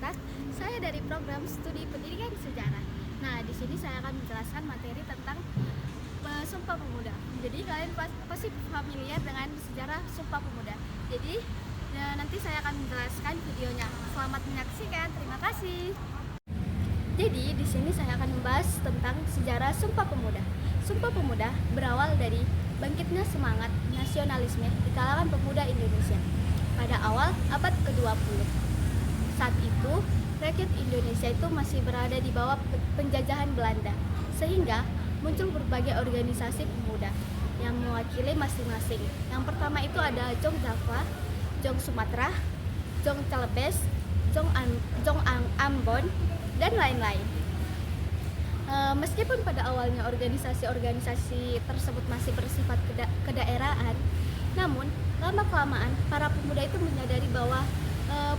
Pratita. Saya dari program studi pendidikan sejarah. Nah, di sini saya akan menjelaskan materi tentang Sumpah Pemuda. Jadi kalian pasti familiar dengan sejarah Sumpah Pemuda. Jadi nanti saya akan menjelaskan videonya. Selamat menyaksikan. Terima kasih. Jadi di sini saya akan membahas tentang sejarah Sumpah Pemuda. Sumpah Pemuda berawal dari bangkitnya semangat nasionalisme di kalangan pemuda Indonesia pada awal abad ke-20. Saat itu, rakyat Indonesia itu masih berada di bawah penjajahan Belanda, sehingga muncul berbagai organisasi pemuda yang mewakili masing-masing. Yang pertama itu ada Jong Java, Jong Sumatera, Jong Celebes, Jong Ambon, dan lain-lain. Meskipun pada awalnya organisasi-organisasi tersebut masih bersifat kedaerahan, namun lama-kelamaan para pemuda itu menyadari bahwa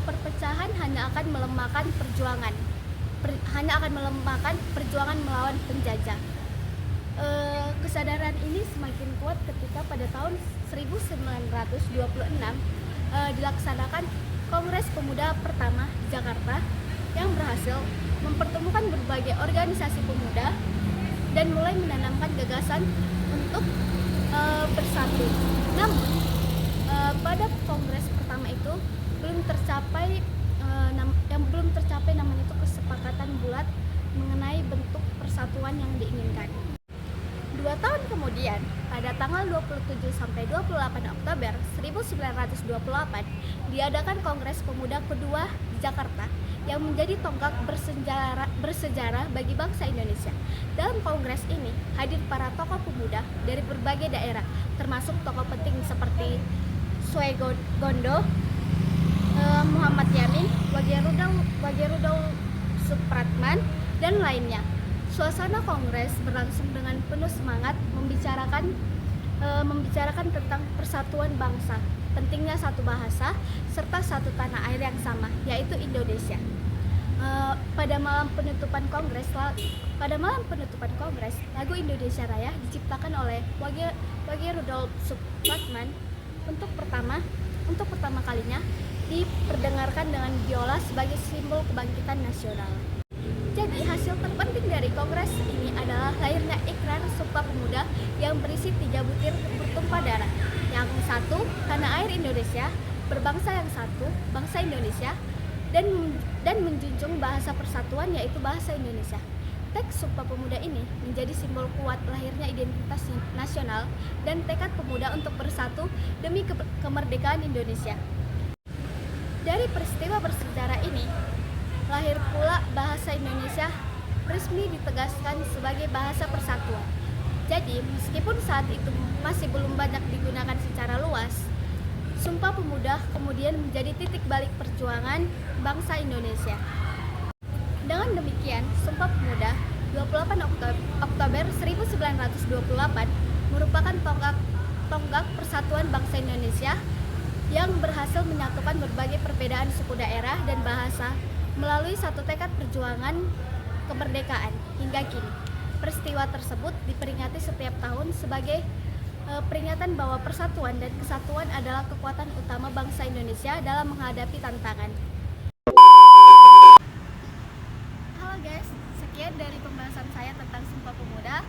perpecahan hanya akan melemahkan perjuangan melawan penjajah. Kesadaran ini semakin kuat ketika pada tahun 1926 dilaksanakan Kongres Pemuda pertama di Jakarta yang berhasil mempertemukan berbagai organisasi pemuda dan mulai menanamkan gagasan untuk bersatu. Namun pada kongres pertama itu belum tercapai namanya itu kesepakatan bulat mengenai bentuk persatuan yang diinginkan. 2 tahun kemudian, pada tanggal 27 sampai 28 Oktober 1928 diadakan Kongres Pemuda kedua di Jakarta yang menjadi tonggak bersejarah bagi bangsa Indonesia. Dalam kongres ini hadir para tokoh pemuda dari berbagai daerah, termasuk tokoh penting seperti Gondo, Muhammad Yamin, Wage Rudolf Supratman, dan lainnya. Suasana kongres berlangsung dengan penuh semangat membicarakan tentang persatuan bangsa, pentingnya satu bahasa, serta satu tanah air yang sama, yaitu Indonesia. Pada malam penutupan kongres, lagu Indonesia Raya diciptakan oleh Wage Rudolf Supratman untuk pertama kalinya diperdengarkan dengan biola sebagai simbol kebangkitan nasional. Jadi hasil terpenting dari kongres ini adalah lahirnya Ikrar Sumpah Pemuda yang berisi 3 butir bertumpah darah. Yang satu, tanah air Indonesia, berbangsa yang satu, bangsa Indonesia, dan menjunjung bahasa persatuan yaitu bahasa Indonesia. Teks Sumpah Pemuda ini menjadi simbol kuat lahirnya identitas nasional dan tekad pemuda untuk bersatu demi kemerdekaan Indonesia. Dari peristiwa bersejarah ini, lahir pula bahasa Indonesia resmi ditegaskan sebagai bahasa persatuan. Jadi, meskipun saat itu masih belum banyak digunakan secara luas, Sumpah Pemuda kemudian menjadi titik balik perjuangan bangsa Indonesia. Dengan demikian, Sumpah Pemuda 28 Oktober 1928 merupakan tonggak persatuan bangsa Indonesia yang berhasil menyatukan berbagai perbedaan suku daerah dan bahasa melalui satu tekad perjuangan kemerdekaan hingga kini. Peristiwa tersebut diperingati setiap tahun sebagai peringatan bahwa persatuan dan kesatuan adalah kekuatan utama bangsa Indonesia dalam menghadapi tantangan. Halo guys, sekian dari pembahasan saya tentang Sumpah Pemuda.